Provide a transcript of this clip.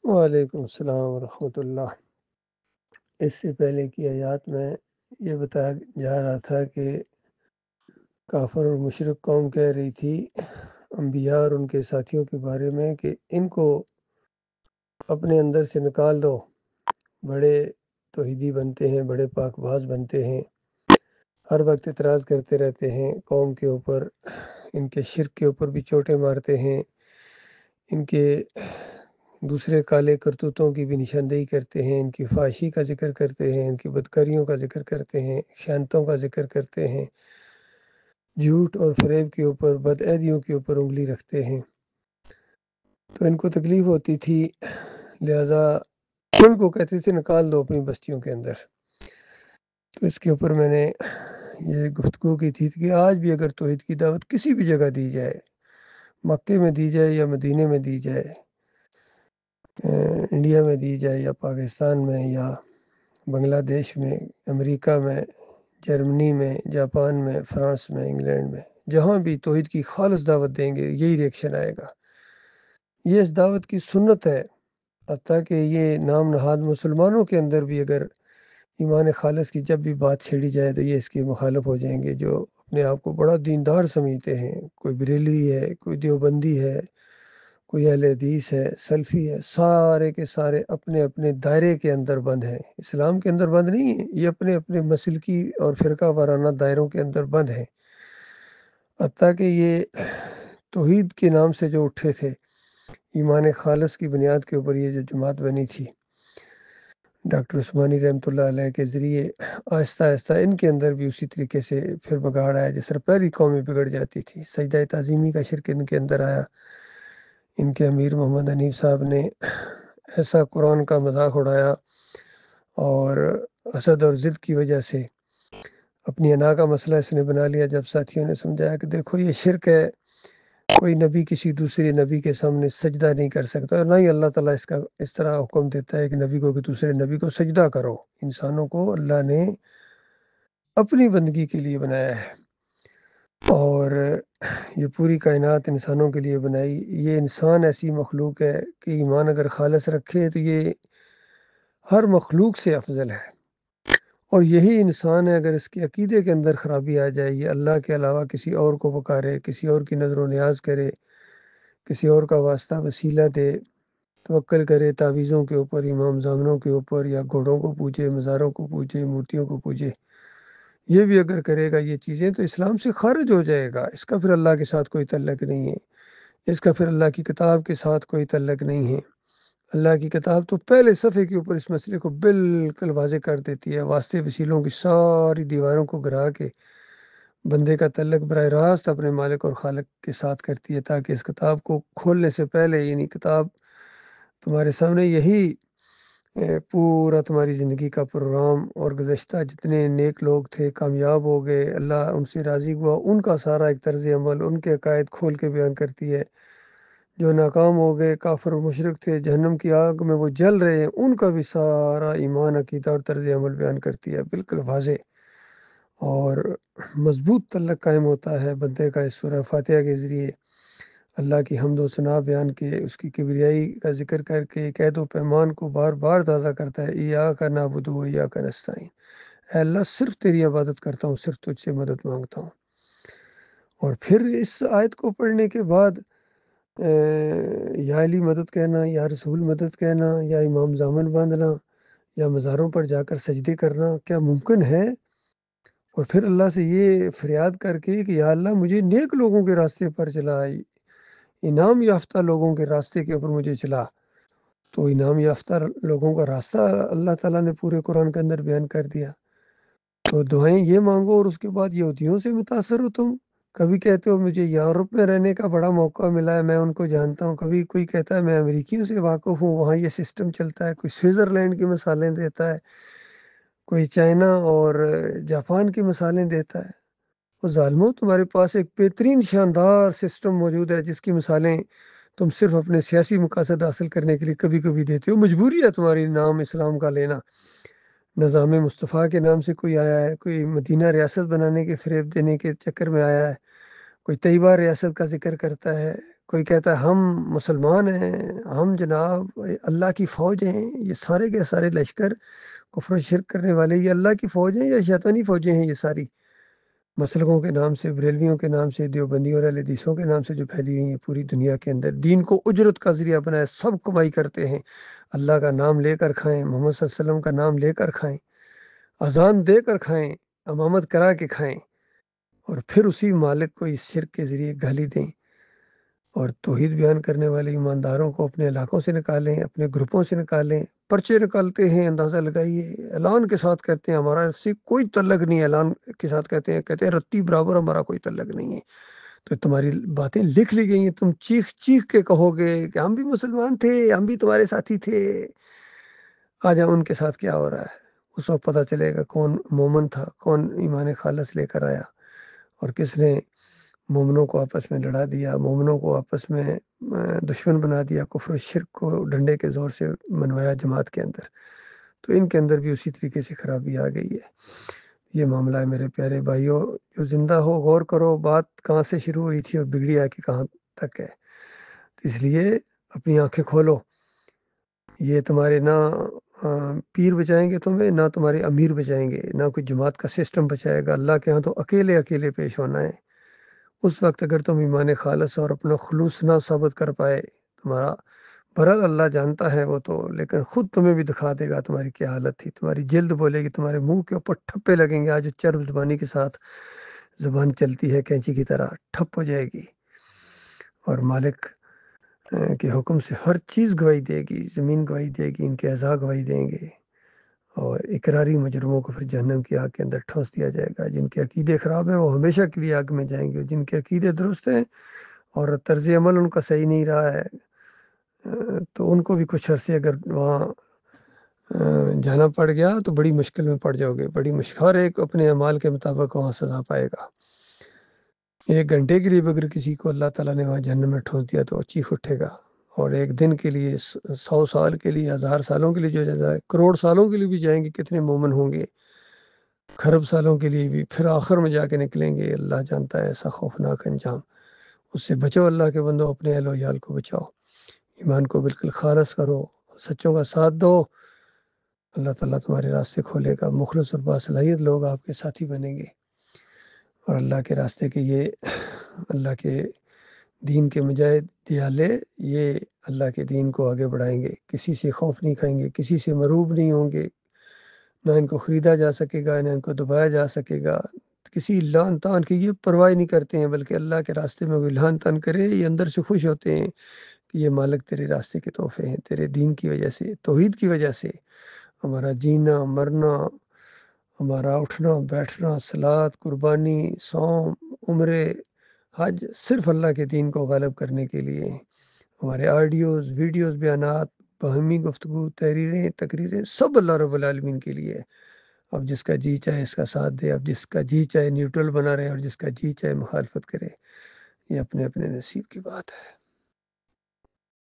وعلیکم السلام ورحمۃ اللہ۔ اس سے پہلے کی آیات میں یہ بتایا جا رہا تھا کہ کافر اور مشرک قوم کہہ رہی تھی انبیاء اور ان کے ساتھیوں کے بارے میں کہ ان کو اپنے اندر سے نکال دو، بڑے توحیدی بنتے ہیں، بڑے پاک باز بنتے ہیں، ہر وقت اعتراض کرتے رہتے ہیں قوم کے اوپر، ان کے شرک کے اوپر بھی چوٹیں مارتے ہیں، ان کے دوسرے کالے کرتوتوں کی بھی نشاندہی کرتے ہیں، ان کی فحاشی کا ذکر کرتے ہیں، ان کی بدکاریوں کا ذکر کرتے ہیں، خیانتوں کا ذکر کرتے ہیں، جھوٹ اور فریب کے اوپر، بدعہدیوں کے اوپر انگلی رکھتے ہیں۔ تو ان کو تکلیف ہوتی تھی، لہذا ان کو کہتے تھے نکال دو اپنی بستیوں کے اندر۔ تو اس کے اوپر میں نے یہ گفتگو کی تھی کہ آج بھی اگر توحید کی دعوت کسی بھی جگہ دی جائے، مکے میں دی جائے یا مدینے میں دی جائے، انڈیا میں دی جائے یا پاکستان میں یا بنگلہ دیش میں، امریکہ میں، جرمنی میں، جاپان میں، فرانس میں، انگلینڈ میں، جہاں بھی توحید کی خالص دعوت دیں گے یہی ریئیکشن آئے گا۔ یہ اس دعوت کی سنت ہے، حتیٰ کہ یہ نام نہاد مسلمانوں کے اندر بھی اگر ایمان خالص کی جب بھی بات چھیڑی جائے تو یہ اس کے مخالف ہو جائیں گے، جو اپنے آپ کو بڑا دیندار سمجھتے ہیں، کوئی بریلوی ہے، کوئی دیوبندی ہے، کوئی اہل حدیث ہے، سلفی ہے، سارے کے سارے اپنے اپنے دائرے کے اندر بند ہیں، اسلام کے اندر بند نہیں ہیں، یہ اپنے اپنے مسلکی اور فرقہ وارانہ دائروں کے اندر بند ہیں۔ حتیٰ کہ یہ توحید کے نام سے جو اٹھے تھے، ایمان خالص کی بنیاد کے اوپر یہ جو جماعت بنی تھی ڈاکٹر عثمانی رحمۃ اللہ علیہ کے ذریعے، آہستہ آہستہ ان کے اندر بھی اسی طریقے سے پھر بگاڑ آیا، جس طرح پہلی قومیں بگڑ جاتی تھی۔ سجدہ تعظیمی کا شرک ان کے اندر آیا، ان کے امیر محمد حنیف صاحب نے ایسا قرآن کا مذاق اڑایا اور حسد اور ضد کی وجہ سے اپنی انا کا مسئلہ اس نے بنا لیا۔ جب ساتھیوں نے سمجھایا کہ دیکھو یہ شرک ہے، کوئی نبی کسی دوسرے نبی کے سامنے سجدہ نہیں کر سکتا، اور نہ ہی اللہ تعالیٰ اس طرح حکم دیتا ہے کہ نبی کو کہ دوسرے نبی کو سجدہ کرو۔ انسانوں کو اللہ نے اپنی بندگی کے لیے بنایا ہے، اور یہ پوری کائنات انسانوں کے لیے بنائی۔ یہ انسان ایسی مخلوق ہے کہ ایمان اگر خالص رکھے تو یہ ہر مخلوق سے افضل ہے، اور یہی انسان ہے اگر اس کے عقیدے کے اندر خرابی آ جائے، یہ اللہ کے علاوہ کسی اور کو پکارے، کسی اور کی نظر و نیاز کرے، کسی اور کا واسطہ وسیلہ دے، توکل کرے تعویذوں کے اوپر، امام زامنوں کے اوپر، یا گھوڑوں کو پوجے، مزاروں کو پوجے، مورتیوں کو پوجے، یہ بھی اگر کرے گا یہ چیزیں تو اسلام سے خارج ہو جائے گا۔ اس کا پھر اللہ کے ساتھ کوئی تعلق نہیں ہے، اس کا پھر اللہ کی کتاب کے ساتھ کوئی تعلق نہیں ہے۔ اللہ کی کتاب تو پہلے صفحے کے اوپر اس مسئلے کو بالکل واضح کر دیتی ہے، واسطے وسیلوں کی ساری دیواروں کو گرا کے بندے کا تعلق براہ راست اپنے مالک اور خالق کے ساتھ کرتی ہے، تاکہ اس کتاب کو کھولنے سے پہلے، یعنی کتاب تمہارے سامنے یہی پورا تمہاری زندگی کا پروگرام، اور گزشتہ جتنے نیک لوگ تھے کامیاب ہو گئے، اللہ ان سے راضی ہوا، ان کا سارا ایک طرز عمل، ان کے عقائد کھول کے بیان کرتی ہے۔ جو ناکام ہو گئے کافر و مشرک تھے، جہنم کی آگ میں وہ جل رہے ہیں، ان کا بھی سارا ایمان، عقیدہ اور طرز عمل بیان کرتی ہے، بالکل واضح اور مضبوط تعلق قائم ہوتا ہے بندے کا اس سورہ فاتحہ کے ذریعے۔ اللہ کی حمد و ثنا بیان کے، اس کی کبریائی کا ذکر کر کے قید و پیمان کو بار بار تازہ کرتا ہے۔ ایاک نعبد و ایاک نستعین، اے اللہ صرف تیری عبادت کرتا ہوں، صرف تجھ سے مدد مانگتا ہوں۔ اور پھر اس آیت کو پڑھنے کے بعد یا علی مدد کہنا، یا رسول مدد کہنا، یا امام زامن باندھنا، یا مزاروں پر جا کر سجدے کرنا کیا ممکن ہے؟ اور پھر اللہ سے یہ فریاد کر کے کہ یا اللہ مجھے نیک لوگوں کے راستے پر چلا، انعام یافتہ لوگوں کے راستے کے اوپر مجھے چلا۔ تو انعام یافتہ لوگوں کا راستہ اللہ تعالیٰ نے پورے قرآن کے اندر بیان کر دیا۔ تو دعائیں یہ مانگو، اور اس کے بعد یہودیوں سے متاثر ہو تم۔ کبھی کہتے ہو مجھے یورپ میں رہنے کا بڑا موقع ملا ہے، میں ان کو جانتا ہوں، کبھی کوئی کہتا ہے میں امریکیوں سے واقف ہوں، وہاں یہ سسٹم چلتا ہے، کوئی سوئٹزرلینڈ کی مثالیں دیتا ہے، کوئی چائنا اور جاپان کی مثالیں دیتا ہے۔ اور ظالموں، تمہارے پاس ایک بہترین شاندار سسٹم موجود ہے جس کی مثالیں تم صرف اپنے سیاسی مقاصد حاصل کرنے کے لیے کبھی کبھی دیتے ہو۔ مجبوری ہے تمہاری نام اسلام کا لینا۔ نظام مصطفیٰ کے نام سے کوئی آیا ہے، کوئی مدینہ ریاست بنانے کے فریب دینے کے چکر میں آیا ہے، کوئی طیبہ ریاست کا ذکر کرتا ہے، کوئی کہتا ہے ہم مسلمان ہیں، ہم جناب اللہ کی فوج ہیں۔ یہ سارے کے سارے لشکر کفر و شرک کرنے والے یہ اللہ کی فوج ہیں یا شیطانی فوجیں ہیں؟ یہ ساری مسلکوں کے نام سے، بریلویوں کے نام سے، دیوبندیوں اور اہل حدیثوں کے نام سے جو پھیلی ہوئی ہیں پوری دنیا کے اندر، دین کو اجرت کا ذریعہ بنائے، سب کمائی کرتے ہیں، اللہ کا نام لے کر کھائیں، محمد صلی اللہ علیہ وسلم کا نام لے کر کھائیں، اذان دے کر کھائیں، امامت کرا کے کھائیں، اور پھر اسی مالک کو اس شرک کے ذریعے گالی دیں، اور توحید بیان کرنے والے ایمانداروں کو اپنے علاقوں سے نکالیں، اپنے گروپوں سے نکالیں، پرچے نکالتے ہیں، اندازہ لگائیے، اعلان کے ساتھ کہتے ہیں ہمارا اس سے کوئی تعلق نہیں ہے، اعلان کے ساتھ کہتے ہیں رتی برابر ہمارا کوئی تعلق نہیں ہے۔ تو تمہاری باتیں لکھ لی گئی ہیں، تم چیخ چیخ کے کہو گے کہ ہم بھی مسلمان تھے، ہم بھی تمہارے ساتھی تھے، آج ان کے ساتھ کیا ہو رہا ہے۔ اس وقت پتہ چلے گا کون مومن تھا، کون ایمان خالص لے کر آیا، اور کس نے مومنوں کو آپس میں لڑا دیا، مومنوں کو آپس میں دشمن بنا دیا، کفر و شرک کو ڈنڈے کے زور سے منوایا جماعت کے اندر۔ تو ان کے اندر بھی اسی طریقے سے خرابی آ گئی ہے۔ یہ معاملہ ہے میرے پیارے بھائیوں، جو زندہ ہو غور کرو بات کہاں سے شروع ہوئی تھی اور بگڑی آ کے کہاں تک ہے۔ تو اس لیے اپنی آنکھیں کھولو، یہ تمہارے نہ پیر بچائیں گے تمہیں، نہ تمہارے امیر بچائیں گے، نہ کوئی جماعت کا سسٹم بچائے گا۔ اللہ کے ہاں تو اکیلے اکیلے پیش ہونا ہے۔ اس وقت اگر تم ایمان خالص اور اپنا خلوص نہ ثابت کر پائے، تمہارا برحال اللہ جانتا ہے وہ تو، لیکن خود تمہیں بھی دکھا دے گا تمہاری کیا حالت تھی۔ تمہاری جلد بولے گی، تمہارے منہ کے اوپر ٹھپے لگیں گے، آج چرب زبانی کے ساتھ زبان چلتی ہے کینچی کی طرح، ٹھپ ہو جائے گی، اور مالک کے حکم سے ہر چیز گواہی دے گی، زمین گواہی دے گی، ان کے اعضاء گواہی دیں گے، اور اقراری مجرموں کو پھر جہنم کی آگ کے اندر ٹھونس دیا جائے گا۔ جن کے عقیدے خراب ہیں وہ ہمیشہ کے لیے آگ میں جائیں گے، اور جن کے عقیدے درست ہیں اور طرز عمل ان کا صحیح نہیں رہا ہے، تو ان کو بھی کچھ عرصے اگر وہاں جانا پڑ گیا تو بڑی مشکل میں پڑ جاؤ گے، بڑی مشکل، ہر ایک اپنے اعمال کے مطابق وہاں سزا پائے گا۔ ایک گھنٹے کے لیے بھی اگر کسی کو اللہ تعالیٰ نے وہاں جہنم میں ٹھونس دیا تو چیخ اٹھے گا، اور ایک دن کے لیے، 100 سال کے لیے، 1000 سالوں کے لیے جو جائے، کروڑ سالوں کے لیے بھی جائیں گے، کتنے مومن ہوں گے، خرب سالوں کے لیے بھی، پھر آخر میں جا کے نکلیں گے۔ اللہ جانتا ہے ایسا خوفناک انجام۔ اس سے بچو اللہ کے بندو، اپنے اہل و عیال کو بچاؤ، ایمان کو بالکل خالص کرو، سچوں کا ساتھ دو، اللہ تعالیٰ تمہارے راستے کھولے گا، مخلص اور باصلاحیت لوگ آپ کے ساتھی بنیں گے، اور اللہ کے راستے کے یہ اللہ کے دین کے مجاہد دیالے، یہ اللہ کے دین کو آگے بڑھائیں گے، کسی سے خوف نہیں کھائیں گے، کسی سے مروب نہیں ہوں گے، نہ ان کو خریدا جا سکے گا، نہ ان کو دبایا جا سکے گا، کسی لان تان کی یہ پرواہ نہیں کرتے ہیں، بلکہ اللہ کے راستے میں کوئی لان تان کرے یہ اندر سے خوش ہوتے ہیں کہ یہ مالک تیرے راستے کے تحفے ہیں، تیرے دین کی وجہ سے، توحید کی وجہ سے ہمارا جینا مرنا، ہمارا اٹھنا بیٹھنا، صلات، قربانی، صوم، عمرے، حج، صرف اللہ کے دین کو غالب کرنے کے لیے ہیں۔ ہمارے آڈیوز، ویڈیوز، بیانات، باہمی گفتگو، تحریریں، تقریریں، سب اللہ رب العالمین کے لیے ہے۔ اب جس کا جی چاہے اس کا ساتھ دے، اب جس کا جی چاہے نیوٹرل بنا رہے، اور جس کا جی چاہے مخالفت کرے، یہ اپنے اپنے نصیب کی بات ہے۔